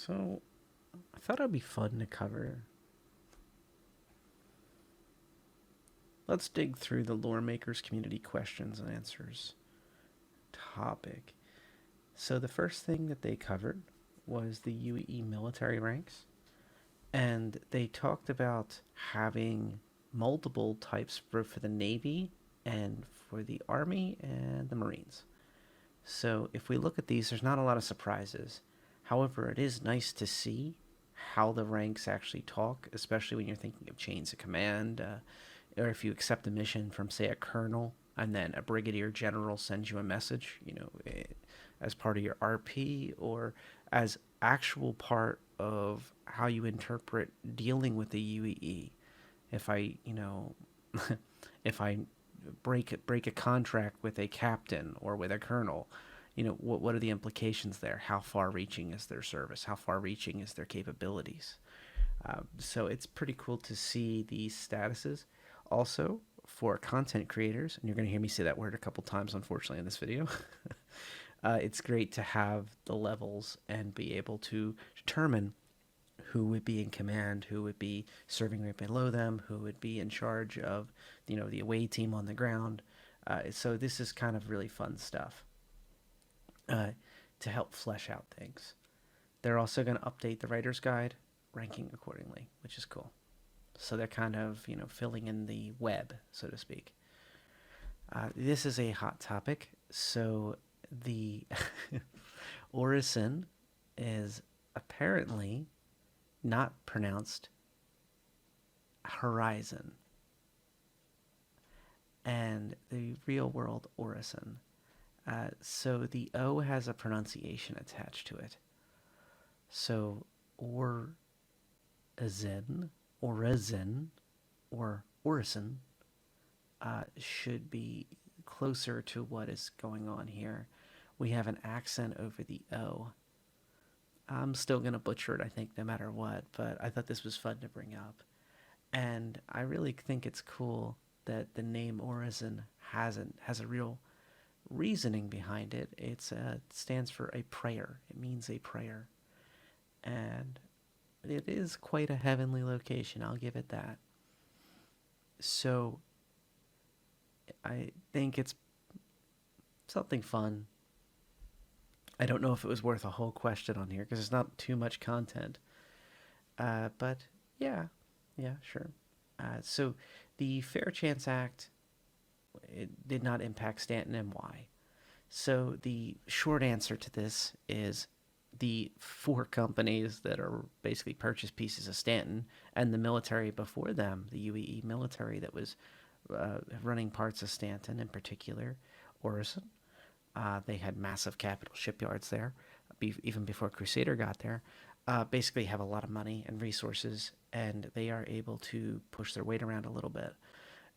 So, I thought it'd be fun to cover. Let's dig through the Lore Makers community questions and answers topic. So, the first thing that they covered was the UEE military ranks, and they talked about having multiple types for the Navy and for the Army and the Marines. So, if we look at these, there's not a lot of surprises. However, it is nice to see how the ranks actually talk, especially when you're thinking of chains of command, or if you accept a mission from, say, a colonel, and then a brigadier general sends you a message, as part of your RP, or as actual part of how you interpret dealing with the UEE. If I, if I break a contract with a captain or with a colonel, what are the implications there? How far-reaching is their service? How far-reaching is their capabilities? So it's pretty cool to see these statuses. Also, for content creators, and you're going to hear me say that word a couple times, unfortunately, in this video, it's great to have the levels and be able to determine who would be in command, who would be serving right below them, who would be in charge of, the away team on the ground. So this is kind of really fun stuff to help flesh out things. They're also going to update the writer's guide, ranking accordingly, which is cool. So they're kind of, filling in the web, so to speak. This is a hot topic. So the Oresen is apparently not pronounced Horizon, and the real world Oresen. So the O has a pronunciation attached to it. So Orezen, Orezen, or Oresen should be closer to what is going on here. We have an accent over the O. I'm still going to butcher it, I think, no matter what, but I thought this was fun to bring up. And I really think it's cool that the name Oresen has a real reasoning behind it. It stands for a prayer. It means a prayer. And it is quite a heavenly location, I'll give it that. So I think it's something fun. I don't know if it was worth a whole question on here because it's not too much content. But yeah, sure. So the Fair Chance Act, it did not impact Stanton and why. So the short answer to this is the four companies that are basically purchase pieces of Stanton and the military before them, the UEE military that was running parts of Stanton in particular, Oresen. They had massive capital shipyards there, even before Crusader got there. Basically have a lot of money and resources, and they are able to push their weight around a little bit.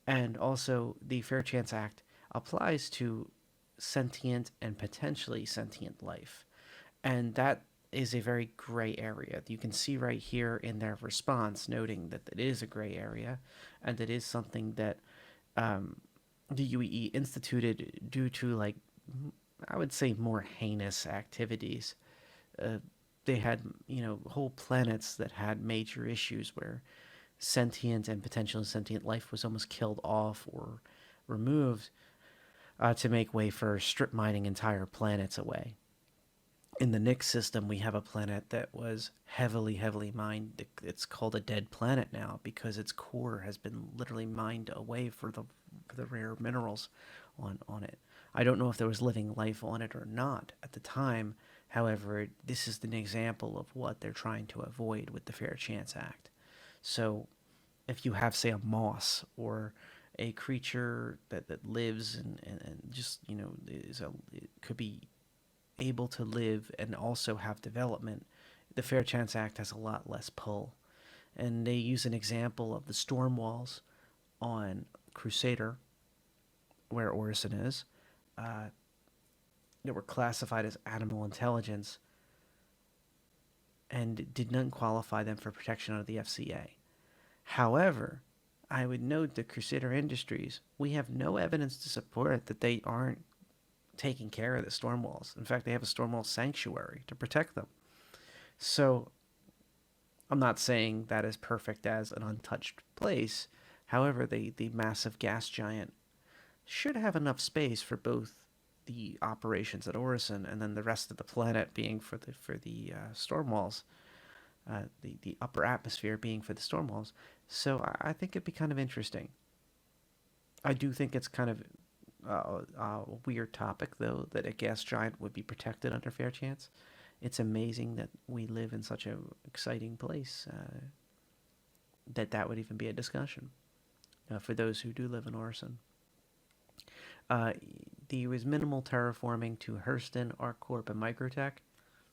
And also, the Fair Chance Act applies to sentient and potentially sentient life. And that is a very gray area. You can see right here in their response, noting that it is a gray area, and it is something that the UEE instituted due to, I would say, more heinous activities. They had, whole planets that had major issues where sentient and potentially sentient life was almost killed off or removed to make way for strip mining entire planets away. In the Nix system, we have a planet that was heavily mined. It's called a dead planet now because its core has been literally mined away for the rare minerals on it. I don't know if there was living life on it or not at the time. However, this is an example of what they're trying to avoid with the Fair Chance Act. So if you have, say, a moss or a creature that lives and just, it could be able to live and also have development, the Fair Chance Act has a lot less pull. And they use an example of the storm walls on Crusader, where Oresen is, that were classified as animal intelligence and did not qualify them for protection under the FCA. However, I would note that Crusader Industries, we have no evidence to support that they aren't taking care of the storm walls. In fact, they have a storm wall sanctuary to protect them. So I'm not saying that is perfect as an untouched place. However, the massive gas giant should have enough space for both the operations at Oresen and then the rest of the planet being for the storm walls, the upper atmosphere being for the storm walls. So I think it'd be kind of interesting. I do think it's kind of a weird topic, though, that a gas giant would be protected under fair chance. It's amazing that we live in such an exciting place that would even be a discussion for those who do live in Orson. Uh, there was minimal terraforming to Hurston, ArcCorp, and Microtech.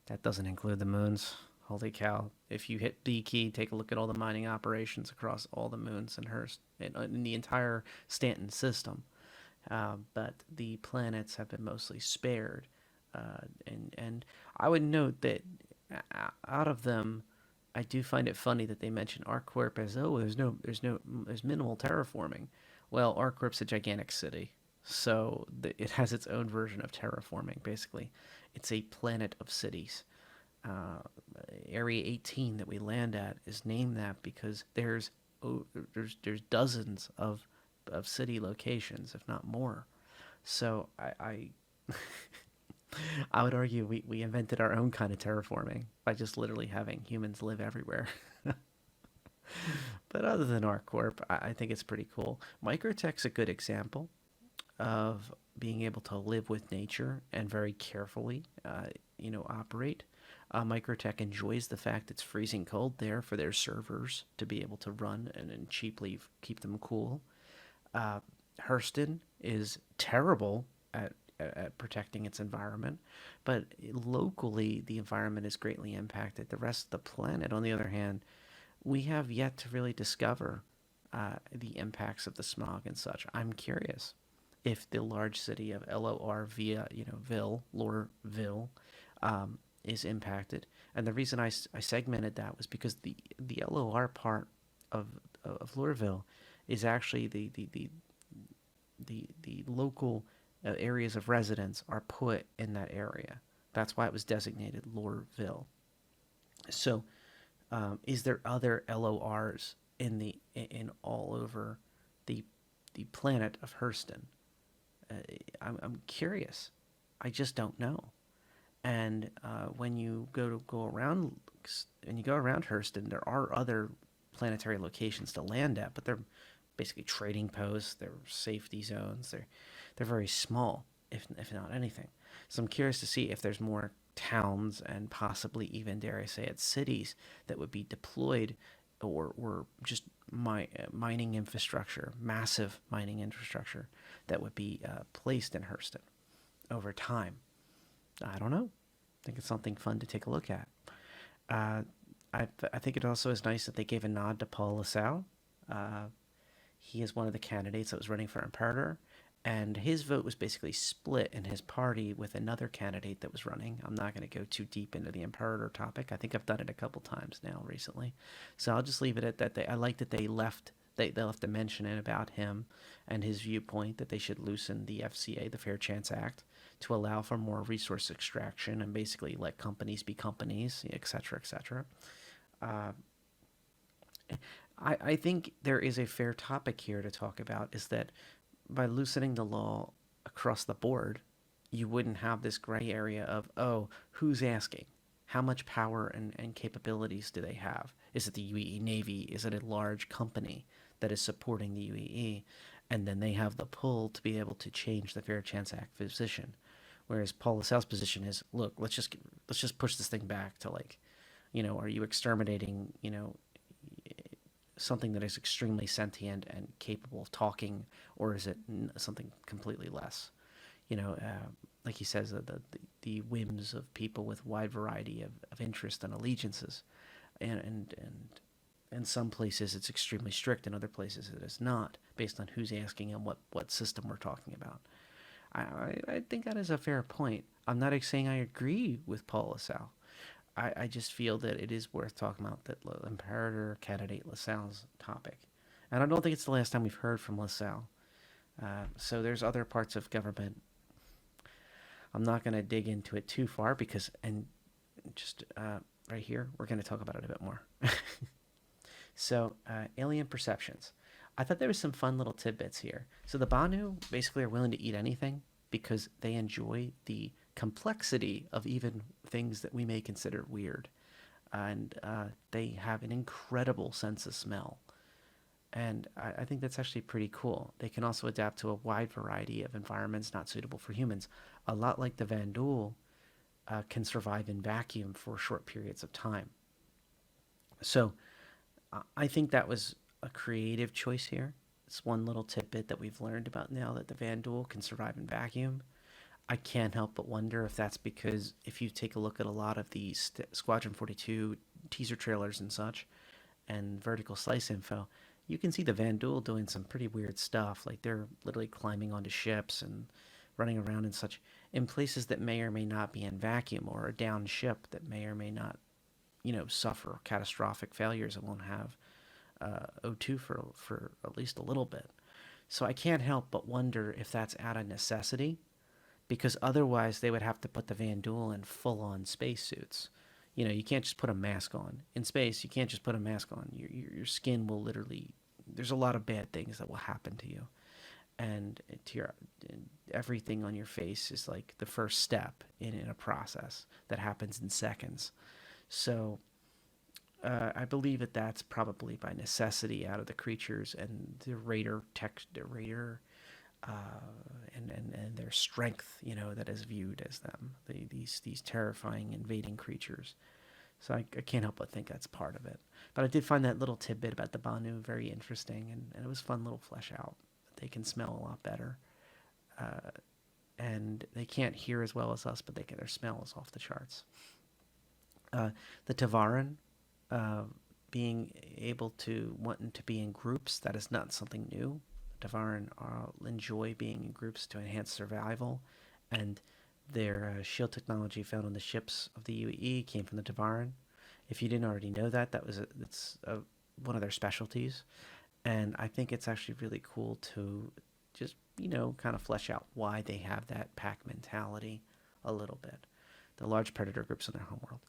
That doesn't include the moons. Holy cow. If you hit B key, take a look at all the mining operations across all the moons in Hurst, in the entire Stanton system. But the planets have been mostly spared. And I would note that out of them, I do find it funny that they mention ArcCorp as, oh, there's minimal terraforming. Well, ArcCorp's a gigantic city, so it has its own version of terraforming. Basically, it's a planet of cities. Uh, Area 18 that we land at is named that because there's dozens of city locations, if not more. So I would argue we invented our own kind of terraforming by just literally having humans live everywhere. But other than ArcCorp, I think it's pretty cool. Microtech's a good example of being able to live with nature and very carefully, operate. Microtech enjoys the fact it's freezing cold there for their servers to be able to run and cheaply keep them cool. Uh, Hurston is terrible at protecting its environment, but locally the environment is greatly impacted. The rest of the planet, on the other hand, we have yet to really discover the impacts of the smog and such. I'm curious if the large city of LOR via Loreville, is impacted. And the reason I segmented that was because the LOR part of Loreville is actually the local areas of residence are put in that area. That's why it was designated Loreville. So, is there other LORs in all over the the planet of Hurston? I'm curious. I just don't know. And when you go around Hurston, there are other planetary locations to land at, but they're basically trading posts. They're safety zones. They're very small, if not anything. So I'm curious to see if there's more towns and possibly even, dare I say it, cities that would be deployed or just mining infrastructure, massive mining infrastructure that would be placed in Hurston over time. I don't know. I think it's something fun to take a look at. Uh, I think it also is nice that they gave a nod to Paul Lassalle. Uh, he is one of the candidates that was running for Imperator, and his vote was basically split in his party with another candidate that was running. I'm not going to go too deep into the Imperator topic. I think I've done it a couple times now recently, so I'll just leave it at that. I like that they left. They left a mention in about him and his viewpoint that they should loosen the FCA, the Fair Chance Act, to allow for more resource extraction and basically let companies be companies, et cetera, et cetera. Uh, I think there is a fair topic here to talk about is that by loosening the law across the board, you wouldn't have this gray area of, oh, who's asking? How much power and capabilities do they have? Is it the UEE Navy? Is it a large company that is supporting the UEE? And then they have the pull to be able to change the Fair Chance Act position. Whereas Paul LaSalle's position is, look, let's just push this thing back to like, are you exterminating, something that is extremely sentient and capable of talking, or is it something completely less? Like he says, the whims of people with wide variety of interest and allegiances, and in some places it's extremely strict, in other places it is not, based on who's asking and what system we're talking about. I think that is a fair point. I'm not saying I agree with Paul LaSalle. I just feel that it is worth talking about that Imperator candidate LaSalle's topic. And I don't think it's the last time we've heard from LaSalle. So there's other parts of government. I'm not going to dig into it too far because, and just right here, we're going to talk about it a bit more. So, alien perceptions. I thought there was some fun little tidbits here. So the Banu basically are willing to eat anything because they enjoy the complexity of even things that we may consider weird. And they have an incredible sense of smell. And I think that's actually pretty cool. They can also adapt to a wide variety of environments not suitable for humans. A lot like the Vandul can survive in vacuum for short periods of time. So I think that was a creative choice here. It's one little tidbit that we've learned about now that the Vandul can survive in vacuum. I can't help but wonder if that's because if you take a look at a lot of the Squadron 42 teaser trailers and such, and vertical slice info, you can see the Vandul doing some pretty weird stuff. Like they're literally climbing onto ships and running around and such in places that may or may not be in vacuum, or a down ship that may or may not, suffer catastrophic failures and won't have O2 for at least a little bit. So I can't help but wonder if that's out of necessity, because otherwise they would have to put the Vandul in full-on spacesuits. You can't just put a mask on. In space, you can't just put a mask on. Your skin will literally... There's a lot of bad things that will happen to you. And everything on your face is like the first step in a process that happens in seconds. So I believe that that's probably by necessity out of the creatures and the raider and their strength, that is viewed as them. These terrifying invading creatures. So I can't help but think that's part of it. But I did find that little tidbit about the Banu very interesting, and it was a fun little flesh out. They can smell a lot better. And they can't hear as well as us, but their smell is off the charts. The Tavaran, being able to wanting to be in groups, that is not something new. The Tavaran enjoy being in groups to enhance survival, and their shield technology found on the ships of the UEE came from the Tavaran. If you didn't already know that, it's one of their specialties, and I think it's actually really cool to just kind of flesh out why they have that pack mentality a little bit. The large predator groups in their homeworld.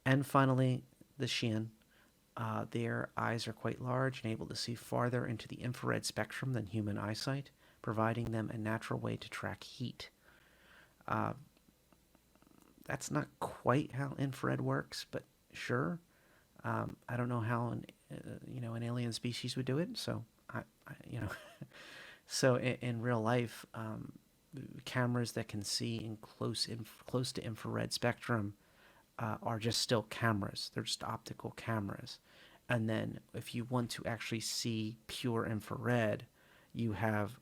And finally, the Xi'an. Their eyes are quite large and able to see farther into the infrared spectrum than human eyesight, providing them a natural way to track heat. That's not quite how infrared works, but sure. I don't know how an alien species would do it. So so in real life, cameras that can see in close to infrared spectrum are just still cameras. They're just optical cameras. And then if you want to actually see pure infrared, you have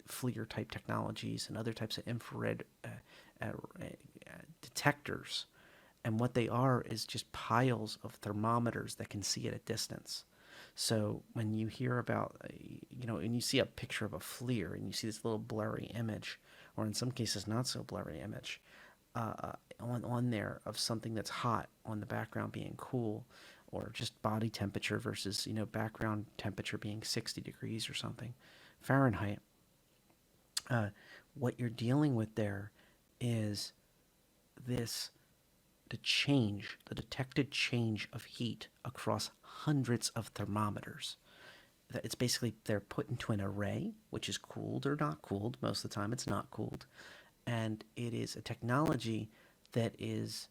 FLIR type technologies and other types of infrared detectors. And what they are is just piles of thermometers that can see at a distance. So when you hear about, and you see a picture of a FLIR and you see this little blurry image, or in some cases not so blurry image, on there of something that's hot on the background being cool, or just body temperature versus background temperature being 60 degrees or something Fahrenheit. What you're dealing with there is the detected change of heat across hundreds of thermometers. It's basically they're put into an array, which is cooled or not cooled. Most of the time it's not cooled. And it is a technology that is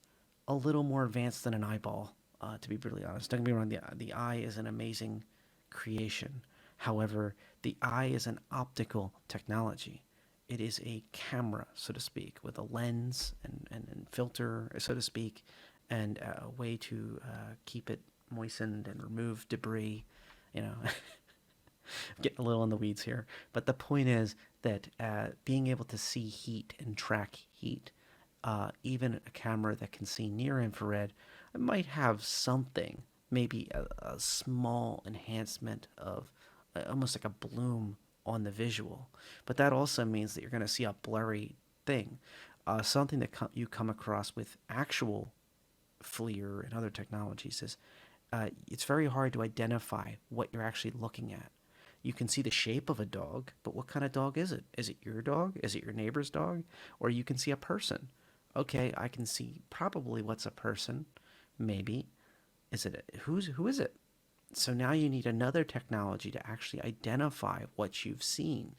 a little more advanced than an eyeball, to be brutally honest. Don't get me wrong, the eye is an amazing creation. However, the eye is an optical technology. It is a camera, so to speak, with a lens and filter, so to speak, and a way to keep it moistened and remove debris. Getting a little in the weeds here. But the point is that being able to see heat and track heat, even a camera that can see near infrared, might have something, maybe a small enhancement of almost like a bloom on the visual. But that also means that you're going to see a blurry thing. Something that you come across with actual FLIR and other technologies is it's very hard to identify what you're actually looking at. You can see the shape of a dog, but what kind of dog is it? Is it your dog? Is it your neighbor's dog? Or you can see a person. Okay, I can see probably what's a person, Maybe. Who is it? So now you need another technology to actually identify what you've seen.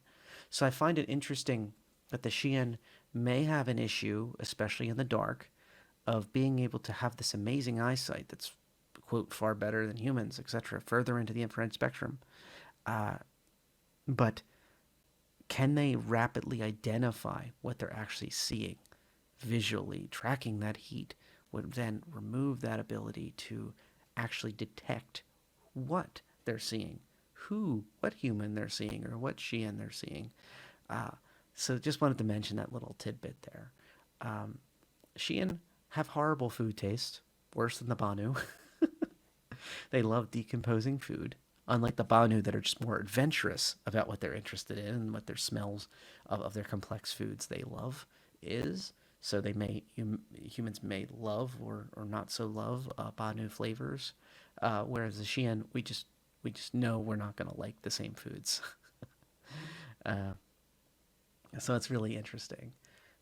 So I find it interesting that the Xi'an may have an issue, especially in the dark, of being able to have this amazing eyesight that's, quote, far better than humans, etc., further into the infrared spectrum. Uh, but can they rapidly identify what they're actually seeing visually? Tracking that heat would then remove that ability to actually detect what they're seeing, what human they're seeing, or what Xi'an they're seeing. Uh, so just wanted to mention that little tidbit there. Xi'an have horrible food taste, worse than the Banu. They love decomposing food, unlike the Banu that are just more adventurous about what they're interested in and what their smells of their complex foods they love is. So humans may love or not so love Banu flavors, whereas the Xi'an we just know we're not going to like the same foods. uh, so it's really interesting.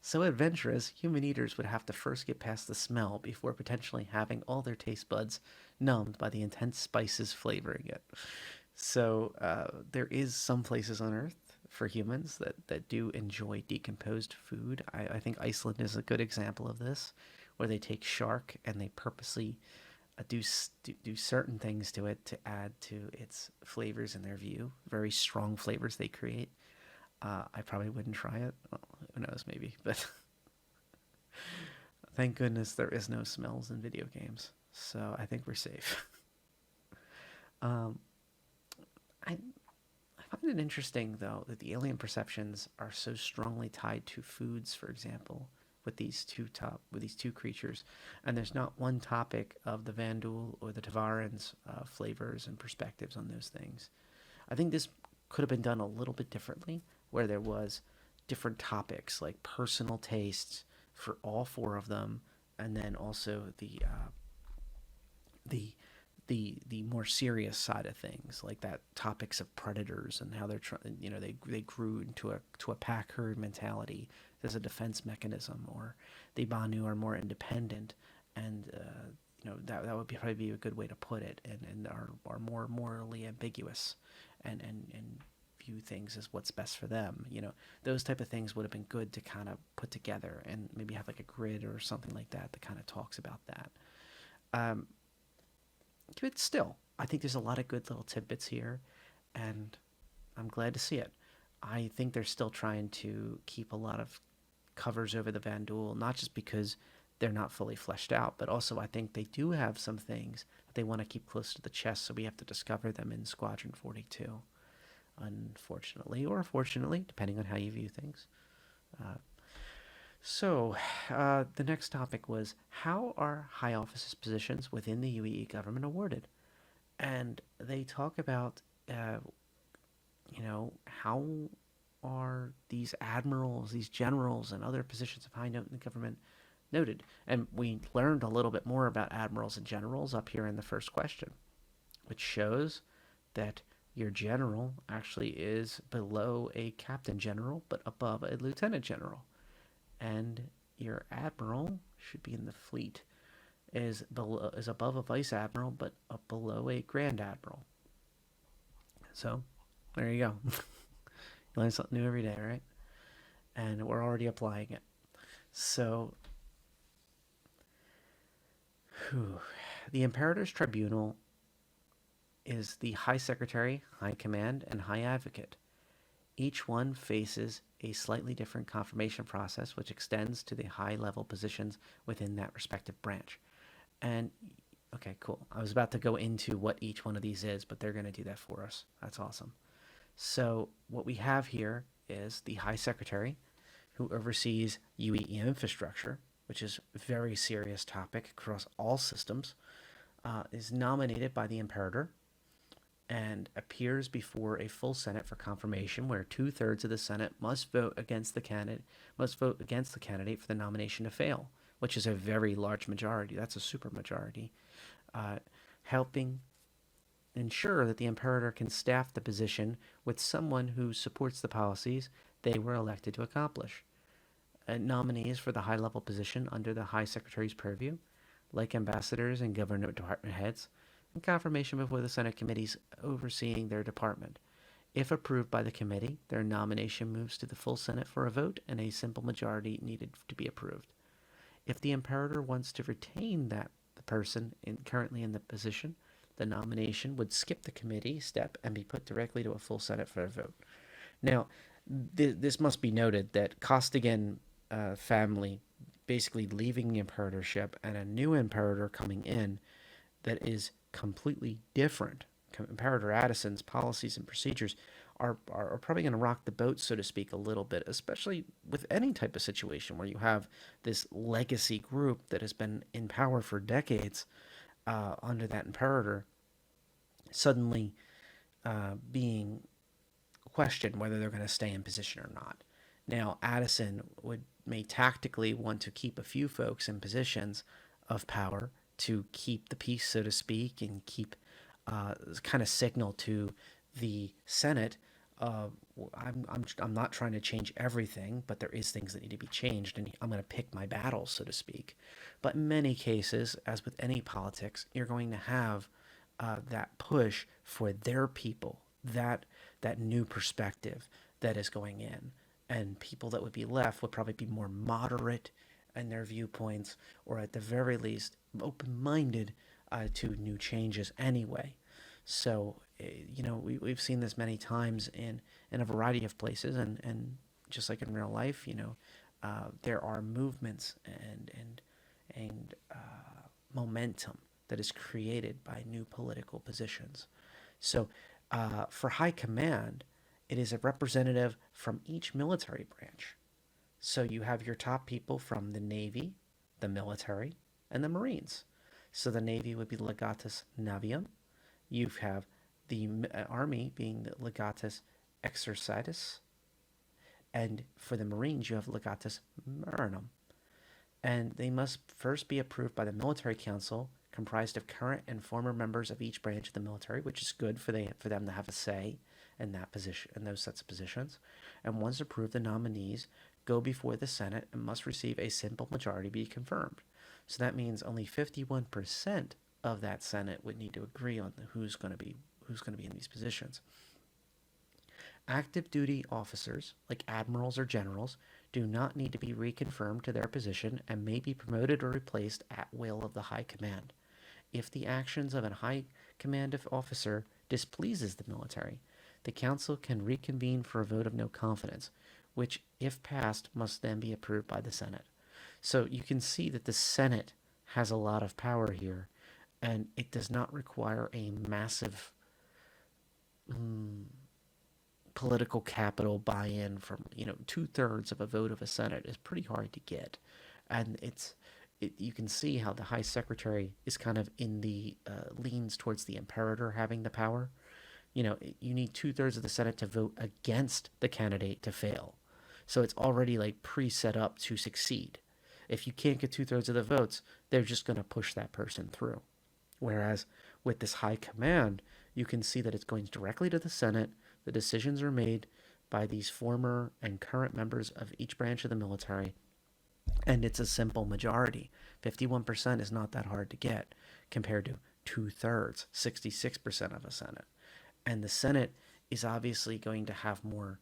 So adventurous, human eaters would have to first get past the smell before potentially having all their taste buds numbed by the intense spices flavoring it. So there is some places on Earth for humans that do enjoy decomposed food. I think Iceland is a good example of this, where they take shark and they purposely do certain things to it to add to its flavors in their view. Very strong flavors they create. I probably wouldn't try it. Well, who knows, maybe. But thank goodness there is no smells in video games. So I think we're safe. um, I, I find it interesting, though, that the alien perceptions are so strongly tied to foods, for example, with these two creatures, and there's not one topic of the Vandul or the Tavarans flavors and perspectives on those things. I think this could have been done a little bit differently, where there was different topics like personal tastes for all four of them, and then also the the more serious side of things, like that topics of predators and how they're trying. They grew into a pack herd mentality as a defense mechanism, or the Banu are more independent, and that would probably be a good way to put it, and are more morally ambiguous, and view things as what's best for them. Those type of things would have been good to kind of put together and maybe have like a grid or something like that kind of talks about that. Um, but still, I think there's a lot of good little tidbits here, and I'm glad to see it. I think they're still trying to keep a lot of covers over the Vandul, not just because they're not fully fleshed out, but also I think they do have some things that they want to keep close to the chest, so we have to discover them in Squadron 42. Unfortunately, or fortunately, depending on how you view things. Uh, so, the next topic was, how are high officers' positions within the UEE government awarded? And they talk about, how are these admirals, these generals, and other positions of high note in the government noted? And we learned a little bit more about admirals and generals up here in the first question, which shows that your general actually is below a captain general, but above a lieutenant general. And your admiral should be in the fleet, is above a vice admiral, but up below a grand admiral. So there you go. You learn something new every day, right? And we're already applying it. So, the Imperator's Tribunal is the High Secretary, High Command, and High Advocate. Each one faces a slightly different confirmation process, which extends to the high-level positions within that respective branch. And, okay, cool. I was about to go into what each one of these is, but they're going to do that for us. That's awesome. So what we have here is the High Secretary, who oversees UEE infrastructure, which is a very serious topic across all systems, is nominated by the Imperator and appears before a full Senate for confirmation, where 2/3 of the Senate must vote against the candidate for the nomination to fail, which is a very large majority. That's a super majority, helping ensure that the Imperator can staff the position with someone who supports the policies they were elected to accomplish. Nominees for the high-level position under the High Secretary's purview like ambassadors and government department heads, and confirmation before the Senate committees overseeing their department. If approved by the committee, their nomination moves to the full Senate for a vote, and a simple majority needed to be approved. If the imperator wants to retain the person currently in the position, the nomination would skip the committee step and be put directly to a full Senate for a vote. Now, this must be noted that Costigan family basically leaving the imperatorship and a new imperator coming in that is completely different. Imperator Addison's policies and procedures are probably going to rock the boat, so to speak, a little bit, especially with any type of situation where you have this legacy group that has been in power for decades under that imperator suddenly being questioned whether they're going to stay in position or not. Now, Addison may tactically want to keep a few folks in positions of power to keep the peace, so to speak, and keep kind of signal to the Senate. I'm not trying to change everything, but there is things that need to be changed, and I'm going to pick my battles, so to speak. But in many cases, as with any politics, you're going to have that push for their people, that new perspective that is going in, and people that would be left would probably be more moderate in their viewpoints, or at the very least open-minded to new changes anyway. So we've seen this many times in a variety of places, and just like in real life, there are movements and momentum that is created by new political positions. So for high command, it is a representative from each military branch. So you have your top people from the Navy, the military, and the Marines. So the Navy would be Legatus Navium. You have the Army being the Legatus Exercitus. And for the Marines, you have Legatus Marinum. And they must first be approved by the Military Council, comprised of current and former members of each branch of the military, which is good for them to have a say in that position, in those sets of positions. And once approved, the nominees go before the Senate and must receive a simple majority to be confirmed. So that means only 51% of that Senate would need to agree on who's going to be in these positions. Active duty officers, like admirals or generals, do not need to be reconfirmed to their position and may be promoted or replaced at will of the high command. If the actions of a high command officer displeases the military, the council can reconvene for a vote of no confidence, which, if passed, must then be approved by the Senate. So you can see that the Senate has a lot of power here, and it does not require a massive political capital buy-in from 2/3 of a vote of a Senate is pretty hard to get, and you can see how the High Secretary is kind of in the leans towards the Imperator having the power. You need 2/3 of the Senate to vote against the candidate to fail, so it's already like pre-set up to succeed. If you can't get 2/3 of the votes, they're just going to push that person through. Whereas with this high command, you can see that it's going directly to the Senate. The decisions are made by these former and current members of each branch of the military, and it's a simple majority. 51% is not that hard to get compared to 2/3, 66% of a Senate. And the Senate is obviously going to have more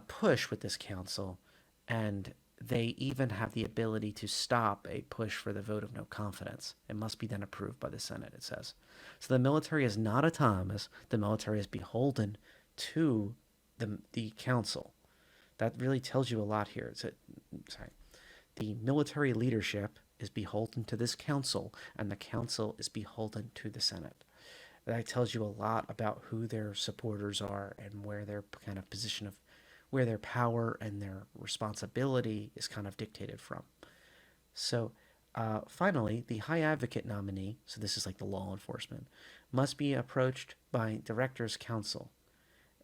push with this council, and they even have the ability to stop a push for the vote of no confidence. It must be then approved by the Senate, it says. So the military is not autonomous. The military is beholden to the council. That really tells you a lot here. The military leadership is beholden to this council, and the council is beholden to the Senate. That tells you a lot about who their supporters are and where their kind of position of where their power and their responsibility is kind of dictated from. So finally, the High Advocate nominee, so this is like the law enforcement, must be approached by Directors' Council,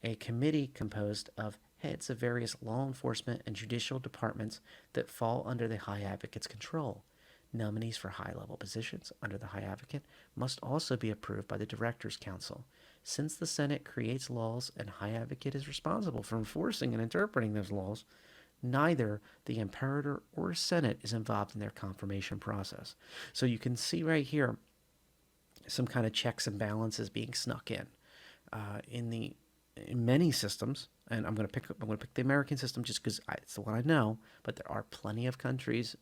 a committee composed of heads of various law enforcement and judicial departments that fall under the High Advocate's control. Nominees for high-level positions under the High Advocate must also be approved by the Directors' Council. Since the Senate creates laws and High Advocate is responsible for enforcing and interpreting those laws, neither the imperator or Senate is involved in their confirmation process. So you can see right here some kind of checks and balances being snuck in. In many systems, and I'm going to pick the American system just because it's the one I know. But there are plenty of countries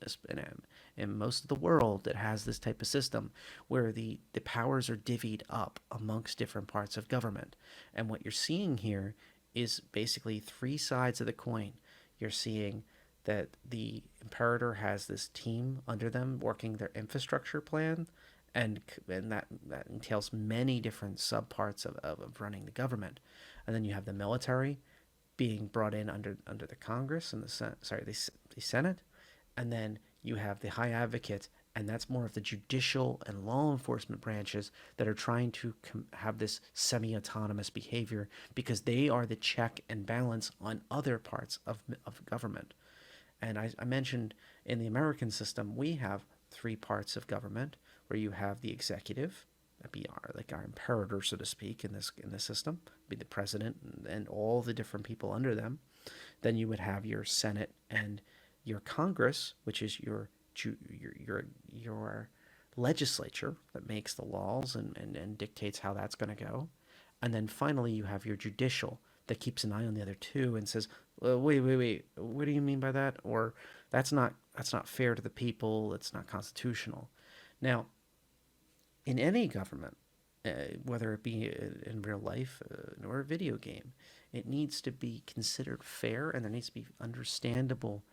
in most of the world that has this type of system where the powers are divvied up amongst different parts of government. And what you're seeing here is basically three sides of the coin. You're seeing that the imperator has this team under them working their infrastructure plan, and that entails many different subparts of running the government. And then you have the military being brought in under the Congress and the Senate, and then you have the High Advocate, and that's more of the judicial and law enforcement branches that are trying to have this semi-autonomous behavior because they are the check and balance on other parts of government. And I mentioned in the American system, we have three parts of government where you have the executive, that'd be our imperator, so to speak, in this system, be the president and all the different people under them. Then you would have your Senate and your Congress, which is your legislature that makes the laws and dictates how that's going to go. And then finally you have your judicial that keeps an eye on the other two and says, well, wait, what do you mean by that? Or that's not fair to the people, it's not constitutional. Now, in any government, whether it be in real life or a video game, it needs to be considered fair, and there needs to be understandable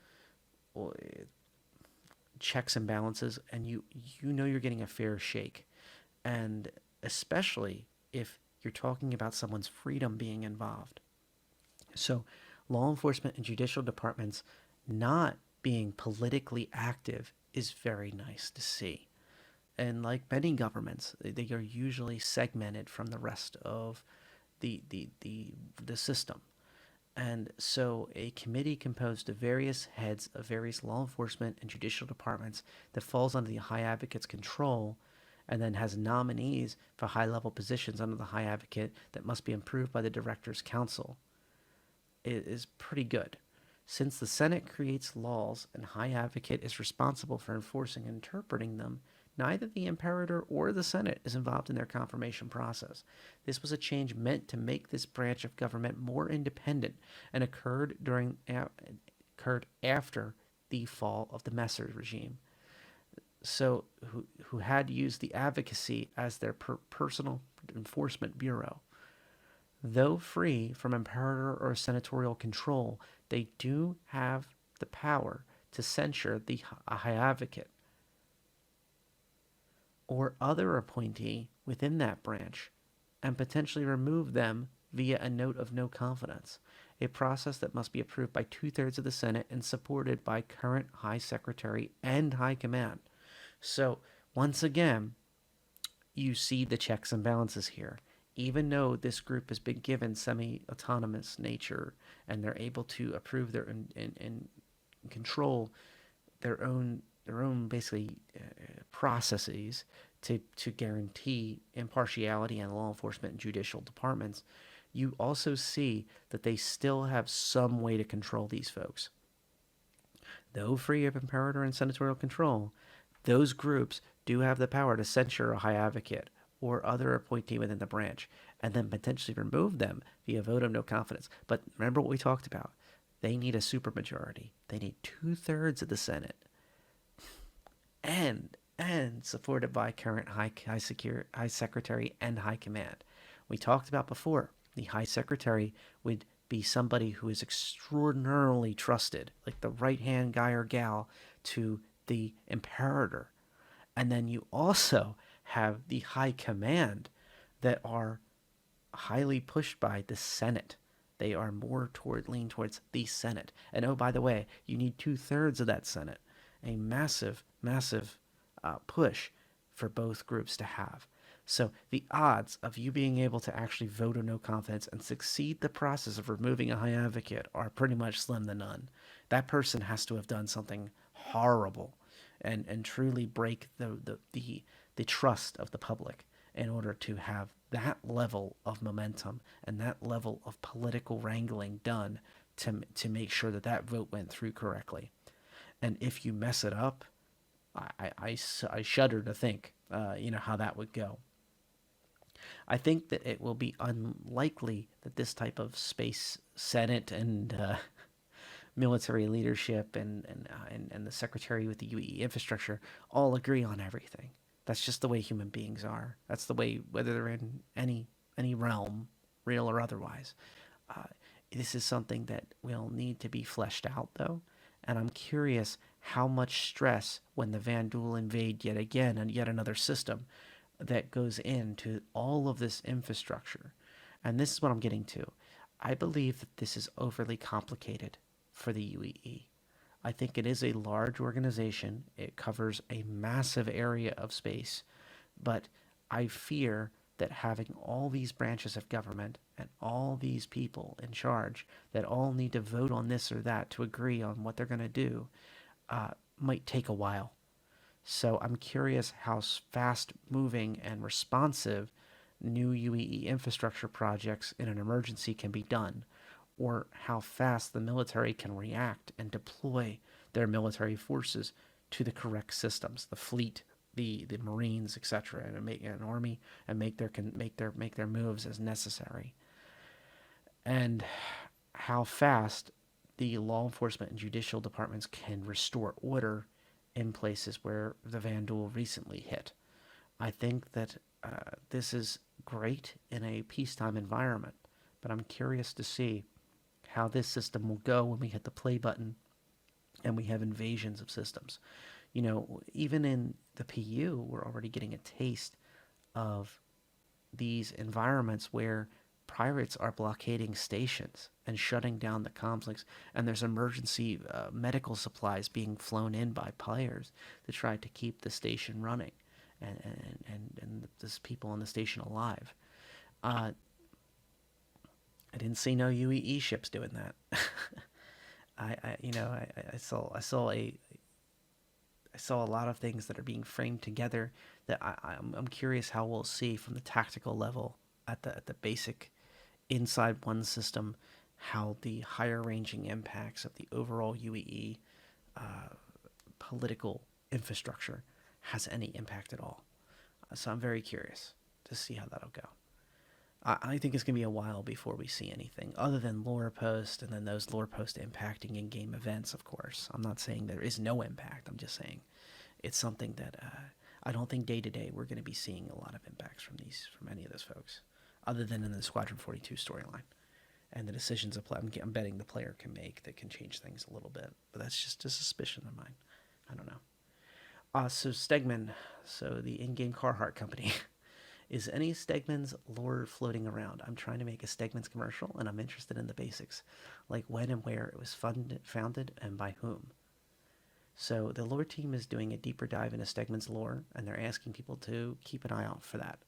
checks and balances, and you know you're getting a fair shake. And especially if you're talking about someone's freedom being involved. So law enforcement and judicial departments not being politically active is very nice to see. And like many governments, they are usually segmented from the rest of the system. And so a committee composed of various heads of various law enforcement and judicial departments that falls under the High Advocate's control and then has nominees for high-level positions under the High Advocate that must be approved by the Director's Council. It is pretty good. Since the Senate creates laws and High Advocate is responsible for enforcing and interpreting them, neither the Imperator or the Senate is involved in their confirmation process. This was a change meant to make this branch of government more independent and occurred after the fall of the Messer regime. So, who had used the advocacy as their personal enforcement bureau. Though free from imperator or senatorial control, they do have the power to censure the High Advocate or other appointee within that branch and potentially remove them via a note of no confidence, a process that must be approved by 2/3 of the Senate and supported by current High Secretary and High Command. So, once again, you see the checks and balances here. Even though this group has been given semi-autonomous nature and they're able to approve their and control their own basically processes to guarantee impartiality in law enforcement and judicial departments, you also see that they still have some way to control these folks. Though free of imperator and senatorial control, those groups do have the power to censure a High Advocate or other appointee within the branch, and then potentially remove them via vote of no confidence. But remember what we talked about. They need a supermajority. They need 2/3 of the Senate. And supported by current High Secretary and High Command. We talked about before, the High Secretary would be somebody who is extraordinarily trusted, like the right-hand guy or gal to the Imperator. And then you also have the High Command that are highly pushed by the Senate. They are more lean towards the Senate. And oh, by the way, you need 2/3 of that Senate. A massive push for both groups to have. So the odds of you being able to actually vote of no confidence and succeed the process of removing a High Advocate are pretty much slim to none. That person has to have done something horrible and truly break the trust of the public in order to have that level of momentum and that level of political wrangling done to make sure that that vote went through correctly. And if you mess it up, I shudder to think, how that would go. I think that it will be unlikely that this type of space senate and military leadership and the secretary with the UEE infrastructure all agree on everything. That's just the way human beings are. That's the way, whether they're in any realm, real or otherwise. Uh, this is something that will need to be fleshed out, though. And I'm curious how much stress when the Vanduul invade yet again and yet another system that goes into all of this infrastructure. And this is what I'm getting to. I believe that this is overly complicated for the UEE. I think it is a large organization. It covers a massive area of space. But I fear that having all these branches of government and all these people in charge that all need to vote on this or that to agree on what they're going to do might take a while. So I'm curious how fast moving and responsive new UEE infrastructure projects in an emergency can be done, or how fast the military can react and deploy their military forces to the correct systems, the fleet, the Marines, etc., and make an army and make their moves as necessary, and how fast the law enforcement and judicial departments can restore order in places where the Vanduul recently hit. I think that this is great in a peacetime environment, but I'm curious to see how this system will go when we hit the play button and we have invasions of systems. Even in the PU, we're already getting a taste of these environments where pirates are blockading stations and shutting down the comms links, and there's emergency medical supplies being flown in by players to try to keep the station running and these people on the station alive. I didn't see no UEE ships doing that. I saw a lot of things that are being framed together that I'm curious how we'll see from the tactical level at the basic inside one system, how the higher ranging impacts of the overall UEE political infrastructure has any impact at all. So I'm very curious to see how that'll go. I think it's going to be a while before we see anything other than lore posts, and then those lore posts impacting in-game events, of course. I'm not saying there is no impact. I'm just saying it's something that I don't think day-to-day we're going to be seeing a lot of impacts from any of those folks, other than in the Squadron 42 storyline and the decisions I'm betting the player can make that can change things a little bit. But that's just a suspicion of mine. I don't know. So Stegman, so the in-game Carhartt company. Is any Stegman's lore floating around? I'm trying to make a Stegman's commercial, and I'm interested in the basics, like when and where it was founded and by whom. So the lore team is doing a deeper dive into Stegman's lore, and they're asking people to keep an eye out for that.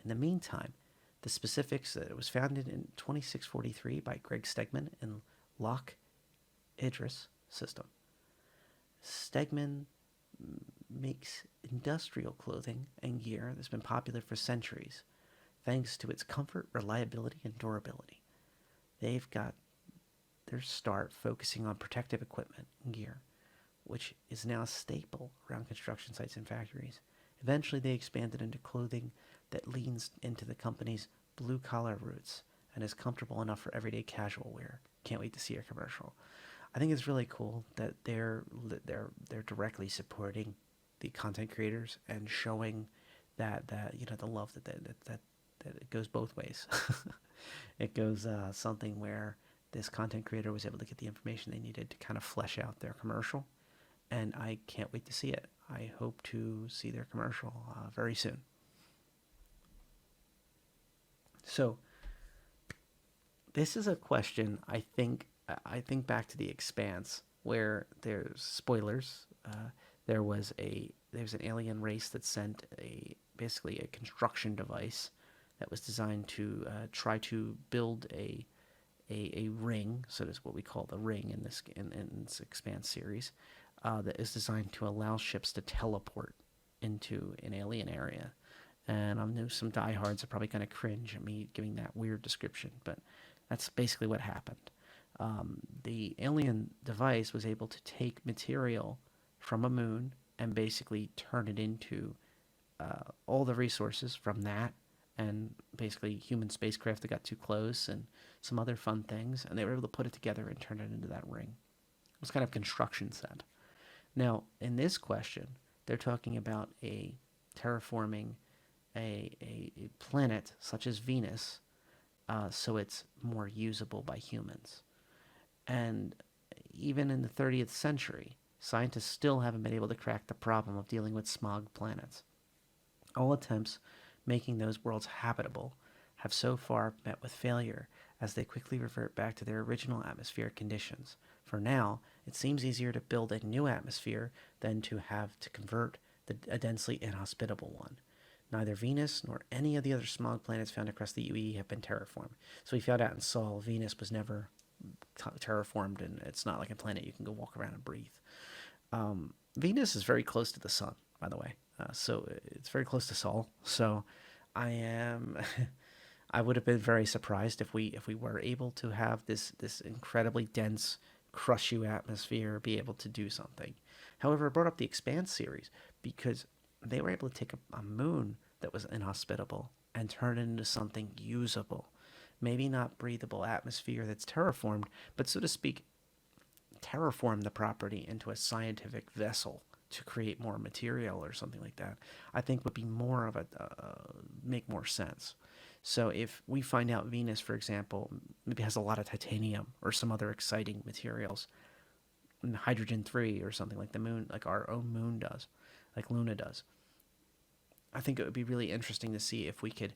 In the meantime, the specifics that it was founded in 2643 by Greg Stegman in Loch Idris system. Stegman makes industrial clothing and gear that's been popular for centuries, thanks to its comfort, reliability, and durability. They've got their start focusing on protective equipment and gear, which is now a staple around construction sites and factories. Eventually, they expanded into clothing that leans into the company's blue-collar roots and is comfortable enough for everyday casual wear. Can't wait to see your commercial. I think it's really cool that they're directly supporting the content creators and showing that the love that it goes both ways. It goes something where this content creator was able to get the information they needed to kind of flesh out their commercial, and I can't wait to see it. I hope to see their commercial very soon. So this is a question I think back to The Expanse, where there's spoilers. There was an alien race that sent basically a construction device that was designed to try to build a ring. So that's what we call the ring in this Expanse series, that is designed to allow ships to teleport into an alien area. And I know some diehards are probably going to cringe at me giving that weird description, but that's basically what happened. The alien device was able to take material from a moon and basically turn it into all the resources from that, and basically human spacecraft that got too close and some other fun things, and they were able to put it together and turn it into that ring. It was kind of construction set. Now, in this question, they're talking about a terraforming a planet such as Venus, so it's more usable by humans. And even in the 30th century, scientists still haven't been able to crack the problem of dealing with smog planets. All attempts making those worlds habitable have so far met with failure, as they quickly revert back to their original atmospheric conditions. For now, it seems easier to build a new atmosphere than to have to convert a densely inhospitable one. Neither Venus nor any of the other smog planets found across the UEE have been terraformed. So we found out in Sol, Venus was never terraformed, and it's not like a planet you can go walk around and breathe. Venus is very close to the sun, by the way. So it's very close to Sol. So I am, I would have been very surprised if we were able to have this incredibly dense, crush you atmosphere be able to do something. However, I brought up the Expanse series because they were able to take a moon that was inhospitable and turn it into something usable. Maybe not breathable atmosphere that's terraformed, but so to speak, terraform the property into a scientific vessel to create more material or something like that. I think would be more of a make more sense. So if we find out Venus, for example, maybe has a lot of titanium or some other exciting materials, hydrogen 3 or something like the moon, like our own moon does, like Luna does. I think it would be really interesting to see if we could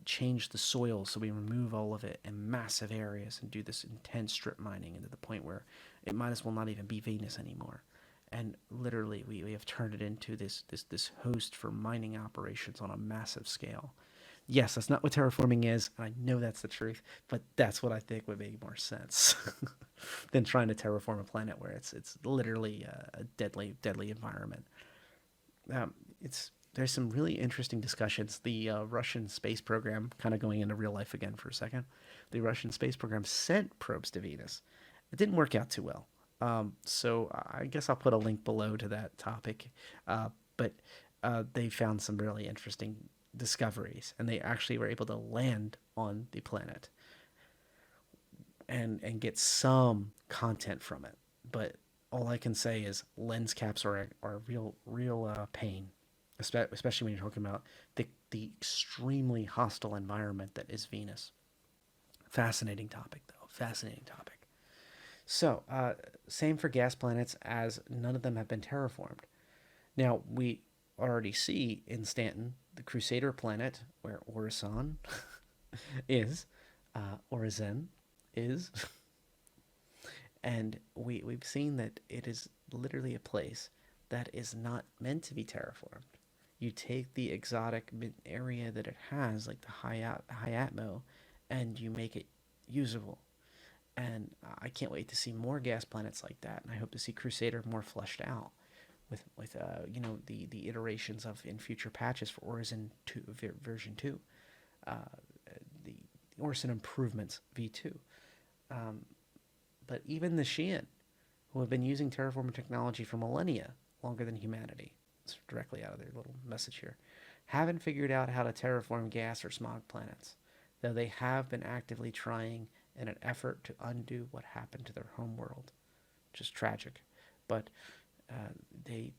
change the soil so we remove all of it in massive areas and do this intense strip mining into the point where it might as well not even be Venus anymore. And literally, we have turned it into this host for mining operations on a massive scale. Yes, that's not what terraforming is, and I know that's the truth, but that's what I think would make more sense than trying to terraform a planet where it's literally a deadly environment. There's some really interesting discussions. The Russian space program, kind of going into real life again for a second, the Russian space program sent probes to Venus. It didn't work out too well. So I guess I'll put a link below to that topic. But they found some really interesting discoveries, and they actually were able to land on the planet and get some content from it. But all I can say is lens caps are a real pain, especially when you're talking about the extremely hostile environment that is Venus. Fascinating topic, though. Fascinating topic. So, same for gas planets, as none of them have been terraformed. Now, we already see in Stanton the Crusader planet where Oresen is, Orezen is, and we've seen that it is literally a place that is not meant to be terraformed. You take the exotic area that it has, like the high atmo, and you make it usable. And I can't wait to see more gas planets like that, and I hope to see Crusader more fleshed out with the iterations of in future patches for Oresen 2 version 2, the Oresen improvements v2. But even the Xi'an, who have been using terraforming technology for millennia, longer than humanity, it's directly out of their little message here, haven't figured out how to terraform gas or smog planets, though they have been actively trying in an effort to undo what happened to their home world, which is tragic. But they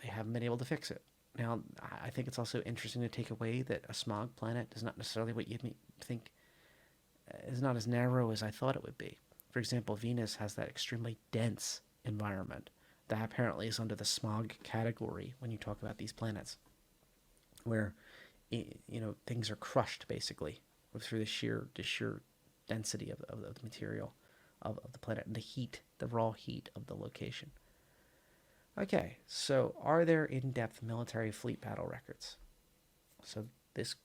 haven't been able to fix it. Now, I think it's also interesting to take away that a smog planet is not necessarily what you'd think is not as narrow as I thought it would be. For example, Venus has that extremely dense environment that apparently is under the smog category when you talk about these planets, where things are crushed basically through the sheer density of the material of the planet and the raw heat of the location. Okay, so are there in-depth military fleet battle records? So this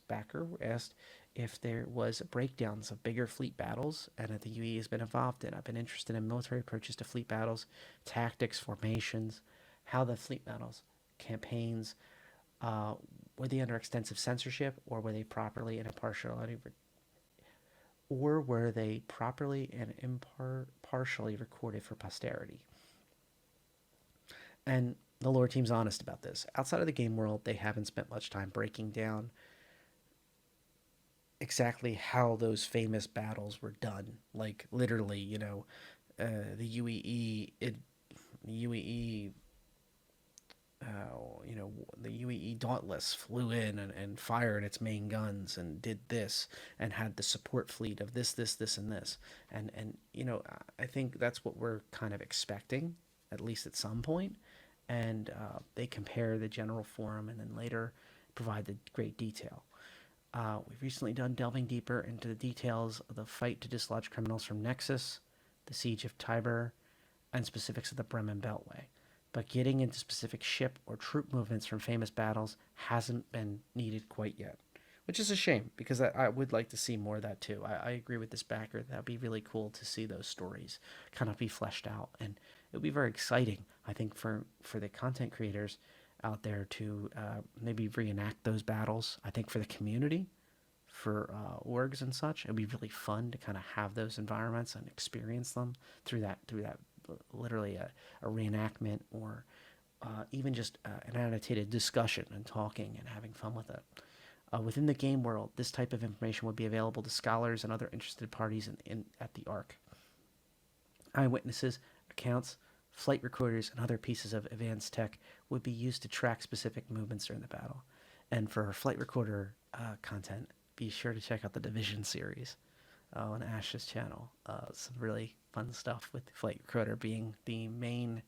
backer asked if there was breakdowns of bigger fleet battles and that the UE has been involved in. I've been interested in military approaches to fleet battles, tactics, formations, how the fleet battles, campaigns, were they under extensive censorship or were they properly and impartiality or were they properly and impartially recorded for posterity? And the lore team's honest about this. Outside of the game world, they haven't spent much time breaking down exactly how those famous battles were done. Like literally, the UEE, the UEE Dauntless flew in and fired its main guns and did this and had the support fleet of this, and this. And I think that's what we're kind of expecting, at least at some point. And they compare the general forum and then later provide the great detail. We've recently done delving deeper into the details of the fight to dislodge criminals from Nexus, the siege of Tiber, and specifics of the Bremen Beltway. But getting into specific ship or troop movements from famous battles hasn't been needed quite yet, which is a shame because I would like to see more of that too. I agree with this backer. That'd be really cool to see those stories kind of be fleshed out, and it would be very exciting, I think, for the content creators out there to maybe reenact those battles. I think for the community, for orgs and such, it'd be really fun to kind of have those environments and experience them through that literally a reenactment or even just an annotated discussion and talking and having fun with it. Within the game world, this type of information would be available to scholars and other interested parties at the Ark. Eyewitnesses, accounts, flight recorders, and other pieces of advanced tech would be used to track specific movements during the battle. And for flight recorder content, be sure to check out the Division series on Ash's channel. Some really fun stuff with flight recorder being the main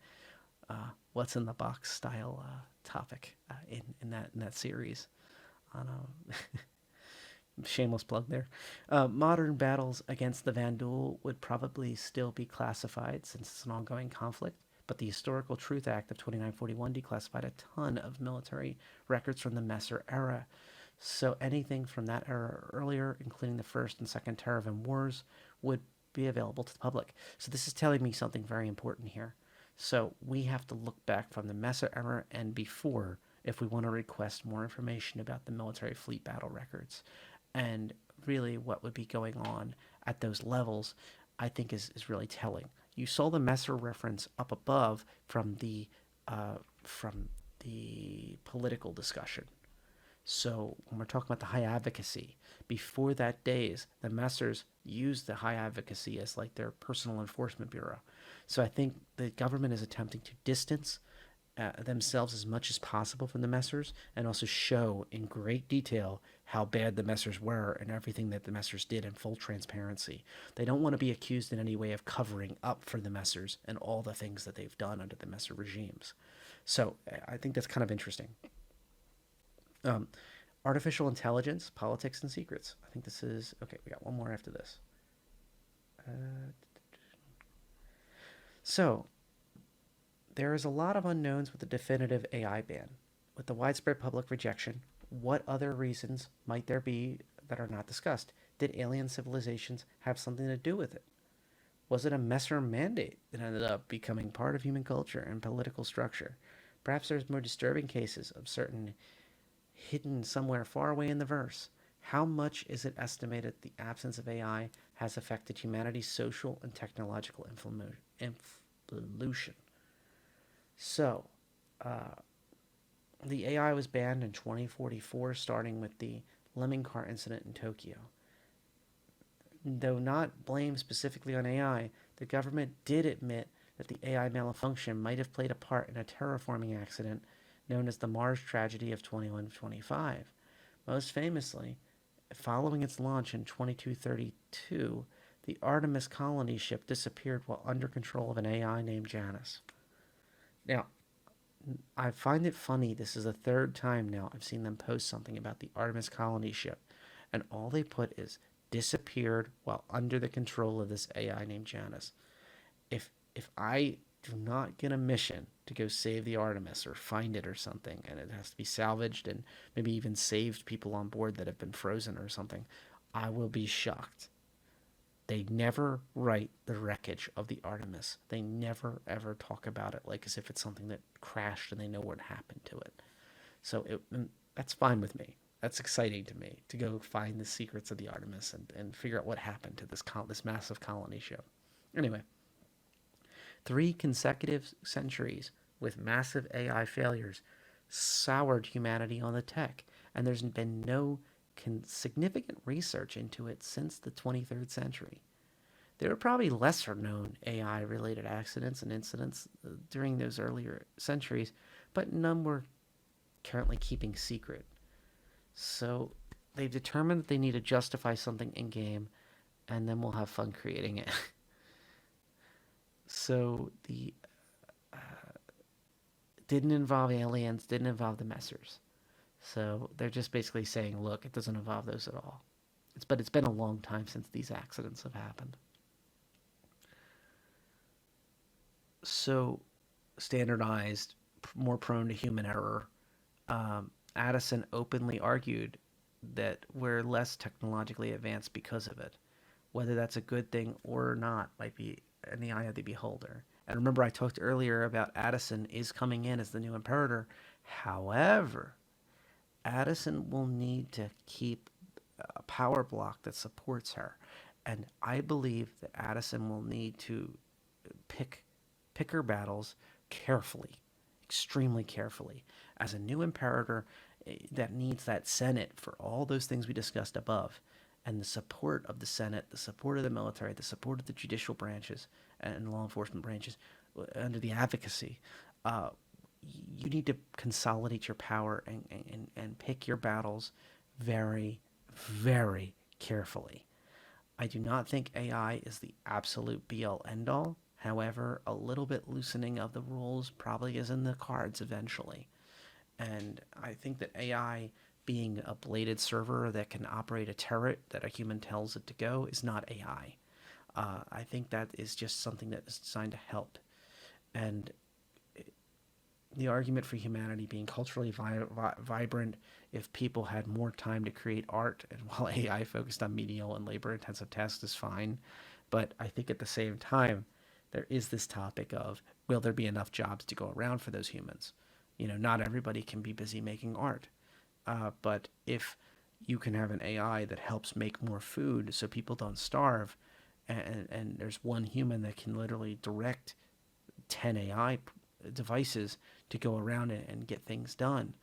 what's in the box style topic in that series. On shameless plug there. Modern battles against the Vandal would probably still be classified since it's an ongoing conflict, but the Historical Truth Act of 2941 declassified a ton of military records from the Messer era. So anything from that era or earlier, including the First and Second Terraforming Wars, would be available to the public. So this is telling me something very important here. So we have to look back from the Messer era and before if we want to request more information about the military fleet battle records. And really what would be going on at those levels, I think is really telling. You saw the Messer reference up above from the political discussion. So when we're talking about the high advocacy, before that days, the Messers used the high advocacy as like their personal enforcement bureau. So I think the government is attempting to distance themselves as much as possible from the Messers and also show in great detail how bad the Messers were and everything that the Messers did in full transparency. They don't want to be accused in any way of covering up for the Messers and all the things that they've done under the Messer regimes. So I think that's kind of interesting. Artificial intelligence, politics, and secrets. I think this is okay. We got one more after this. So there is a lot of unknowns with the definitive AI ban. With the widespread public rejection, what other reasons might there be that are not discussed? Did alien civilizations have something to do with it? Was it a Messer mandate that ended up becoming part of human culture and political structure? Perhaps there's more disturbing cases of certain hidden somewhere far away in the verse. How much is it estimated the absence of AI has affected humanity's social and technological evolution? So, the AI was banned in 2044, starting with the lemming car incident in Tokyo. Though not blamed specifically on AI, the government did admit that the AI malfunction might have played a part in a terraforming accident known as the Mars tragedy of 2125. Most famously, following its launch in 2232, the Artemis colony ship disappeared while under control of an AI named Janus. Now, I find it funny. This is the third time now I've seen them post something about the Artemis colony ship, and all they put is disappeared while under the control of this AI named Janus. If I do not get a mission to go save the Artemis or find it or something, and it has to be salvaged and maybe even saved people on board that have been frozen or something, I will be shocked. They never write the wreckage of the Artemis. They never ever talk about it like as if it's something that crashed and they know what happened to it. So that's fine with me. That's exciting to me, to go find the secrets of the Artemis and figure out what happened to this massive colony ship. Anyway, 3 consecutive centuries with massive AI failures soured humanity on the tech, and there's been no significant research into it since the 23rd century. There were probably lesser known AI related accidents and incidents during those earlier centuries, but none were currently keeping secret. So they've determined that they need to justify something in game, and then we'll have fun creating it. So the didn't involve aliens, didn't involve the messers. So they're just basically saying, look, it doesn't involve those at all. But it's been a long time since these accidents have happened. So standardized, more prone to human error. Addison openly argued that we're less technologically advanced because of it. Whether that's a good thing or not might be in the eye of the beholder. And remember, I talked earlier about Addison is coming in as the new imperator. However, Addison will need to keep a power block that supports her. And I believe that Addison will need to pick her battles carefully, extremely carefully. As a new imperator that needs that Senate for all those things we discussed above, and the support of the Senate, the support of the military, the support of the judicial branches and law enforcement branches, under the advocacy, you need to consolidate your power and pick your battles very, very carefully. I do not think AI is the absolute be-all, end-all. However, a little bit loosening of the rules probably is in the cards eventually. And I think that AI being a bladed server that can operate a turret that a human tells it to go is not AI. I think that is just something that is designed to help. And the argument for humanity being culturally vibrant if people had more time to create art and while AI focused on menial and labor-intensive tasks is fine. But I think at the same time, there is this topic of, will there be enough jobs to go around for those humans? Not everybody can be busy making art. But if you can have an AI that helps make more food so people don't starve, and there's one human that can literally direct 10 AI devices to go around and get things done,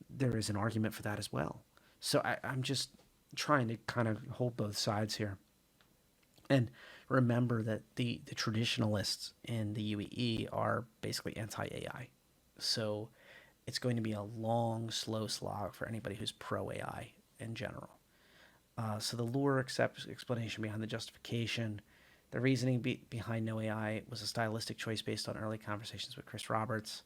there is an argument for that as well. So I'm just trying to kind of hold both sides here. And remember that the traditionalists in the UEE are basically anti-AI. So it's going to be a long, slow slog for anybody who's pro-AI in general. So the lore explanation behind the justification, the reasoning behind no AI was a stylistic choice based on early conversations with Chris Roberts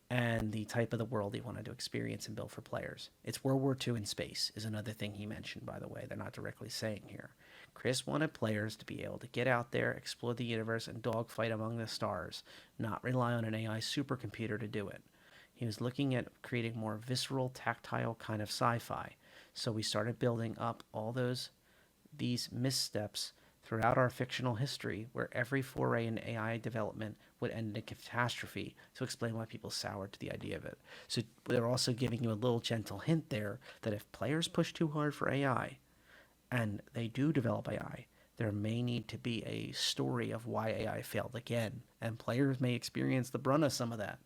and the type of the world he wanted to experience and build for players. It's World War II in space is another thing he mentioned, by the way. They're not directly saying here. Chris wanted players to be able to get out there, explore the universe, and dogfight among the stars, not rely on an AI supercomputer to do it. He was looking at creating more visceral, tactile kind of sci-fi. So we started building up all these missteps throughout our fictional history where every foray in AI development would end in a catastrophe to explain why people soured to the idea of it. So they're also giving you a little gentle hint there that if players push too hard for AI, and they do develop AI, there may need to be a story of why AI failed again, and players may experience the brunt of some of that.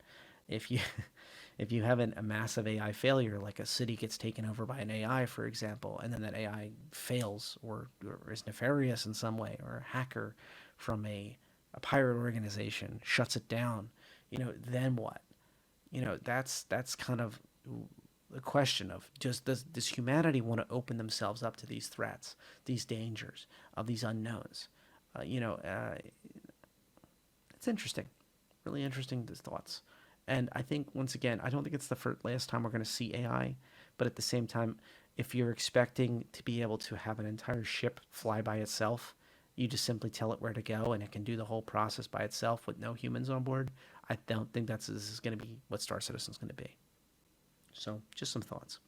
If you have a massive AI failure, like a city gets taken over by an AI, for example, and then that AI fails or is nefarious in some way, or a hacker from a pirate organization shuts it down, then what? That's kind of the question of does humanity want to open themselves up to these threats, these dangers of these unknowns? It's interesting, really interesting thoughts. And I think, once again, I don't think it's the last time we're going to see AI, but at the same time, if you're expecting to be able to have an entire ship fly by itself, you just simply tell it where to go and it can do the whole process by itself with no humans on board. I don't think this is going to be what Star Citizen's going to be. So, just some thoughts.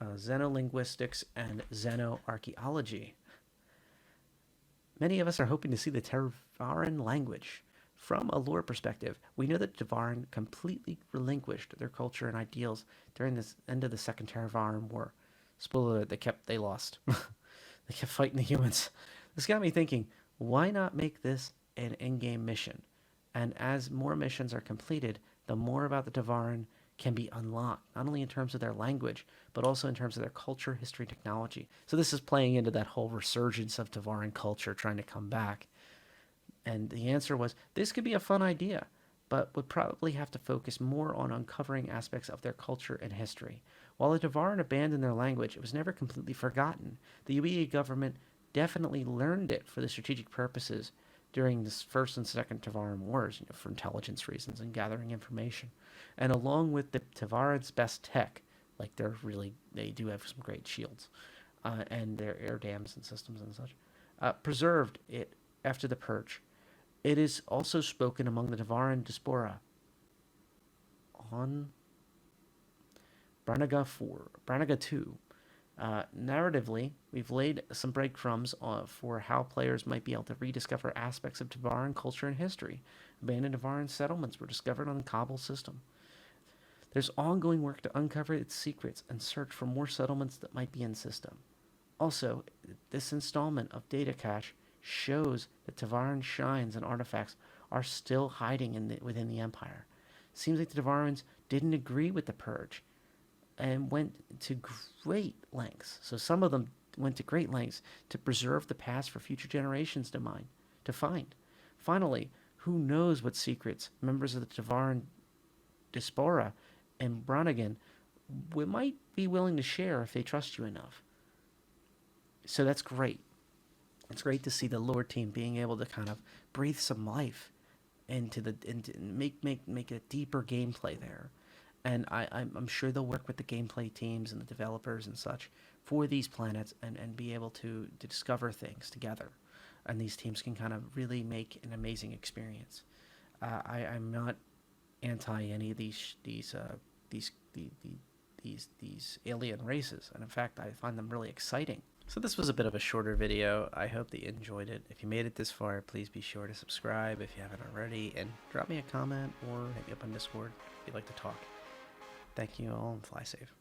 Xenolinguistics and xenoarchaeology. Many of us are hoping to see the Terraforming language From a lore perspective, we know that Devarin completely relinquished their culture and ideals during this end of the Second Terraforming War. Spoiler alert, they lost. They kept fighting the humans. This got me thinking, why not make this an in-game mission? And as more missions are completed, the more about the Devarin can be unlocked, not only in terms of their language, but also in terms of their culture, history, technology. So this is playing into that whole resurgence of Devarin culture trying to come back. And the answer was, this could be a fun idea, but would probably have to focus more on uncovering aspects of their culture and history. While the Devarin abandoned their language, it was never completely forgotten. The UEE government definitely learned it for the strategic purposes during the First and Second Devarin Wars, for intelligence reasons and gathering information. And along with the Devarin's best tech, like they do have some great shields, and their air dams and systems and such, preserved it after the purge. It is also spoken among the Devarin diaspora on Branniga 2. Narratively, we've laid some breadcrumbs for how players might be able to rediscover aspects of Devarin culture and history. Abandoned Devarin settlements were discovered on the Kabul system. There's ongoing work to uncover its secrets and search for more settlements that might be in system. Also, this installment of Data Cache shows that Devarin shrines and artifacts are still hiding within the Empire. Seems like the Devarins didn't agree with the Purge and went to great lengths. So some of them went to great lengths to preserve the past for future generations to find. Finally, who knows what secrets members of the Devarin diaspora and Brannigan might be willing to share if they trust you enough. So that's great. It's great to see the lore team being able to kind of breathe some life into make it a deeper gameplay there. And I'm sure they'll work with the gameplay teams and the developers and such for these planets and be able to discover things together. And these teams can kind of really make an amazing experience. I'm not anti any of these alien races, and in fact, I find them really exciting. So this was a bit of a shorter video. I hope that you enjoyed it. If you made it this far, please be sure to subscribe if you haven't already, and drop me a comment or hit me up on Discord if you'd like to talk. Thank you all, and fly safe.